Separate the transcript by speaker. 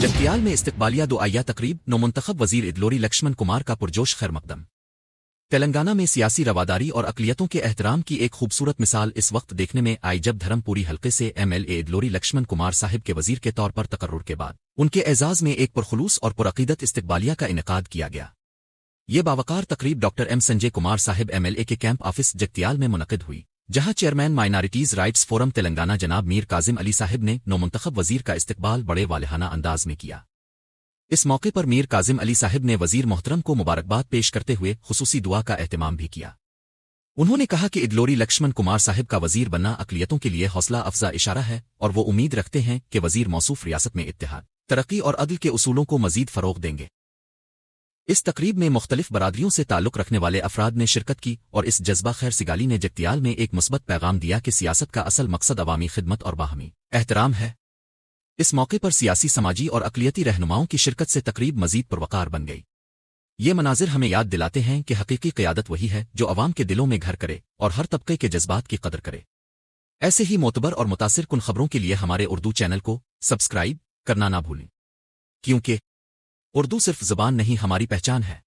Speaker 1: जगतियाल में इस्तकबालिया दुआया तकरीब नौमुंतखब वजीर इदलोरी लक्ष्मण कुमार का पुरजोश खैर मकदम। तेलंगाना में सियासी रवादारी और अक़लियतों के एहतराम की एक खूबसूरत मिसाल इस वक्त देखने में आई जब धर्मपुरी हल्के से MLA इदलोरी लक्ष्मण कुमार साहिब के वजीर के तौर पर तकर्रुर के बाद उनके एजाज़ में एक पुरखुलूस और पुरअक़ीदत इस्तकबालिया का इनेकाद किया गया। ये बावकार तकरीब doctor M Sanjay Kumar Sahib MLA के कैंप ऑफिस जगतियाल में मुनक़िद हुई, जहां chairman minorities rights forum Telangana जनाब मीर काजिम अली साहिब ने नौमुंतखब वजीर का इस्तकबाल बड़े वालिहाना अंदाज में किया। इस मौके पर मीर काजिम अली साहिब ने वजीर मोहतरम को मुबारकबाद पेश करते हुए खुसूसी दुआ का एहतमाम भी किया। उन्होंने कहा कि इदलोरी लक्ष्मण कुमार साहिब का वजीर बनना अक़लियतों के लिए हौसला अफजा इशारा है और वो उम्मीद रखते हैं कि वजीर मौसूफ रियासत में इत्तेहाद, तरक्की और अदल के उसूलों को मजीद फ़रोग़ देंगे। इस तकरीब में मुख्तलिफ बरादरियों से ताल्लुक़ रखने वाले अफराद ने शिरकत की और इस जज्बा खैर सिगाली ने जगतियाल में एक मुस्बत पैगाम दिया कि सियासत का असल मकसद अवामी खिदमत और बाहमी एहतराम है। इस मौके पर सियासी, समाजी और अक़लियती रहनुमाओं की शिरकत से तकरीब मजीद पुरवकार बन गई। ये मनाजिर हमें याद दिलाते हैं कि हकीकी क़यादत वही है जो अवाम के दिलों में घर करे और हर तबके के जज्बात की कदर करे। ऐसे ही मोतबर और मुतासिर कुन खबरों के लिए हमारे उर्दू चैनल को सब्सक्राइब करना ना भूलें, क्योंकि उर्दू सिर्फ ज़ुबान नहीं, हमारी पहचान है।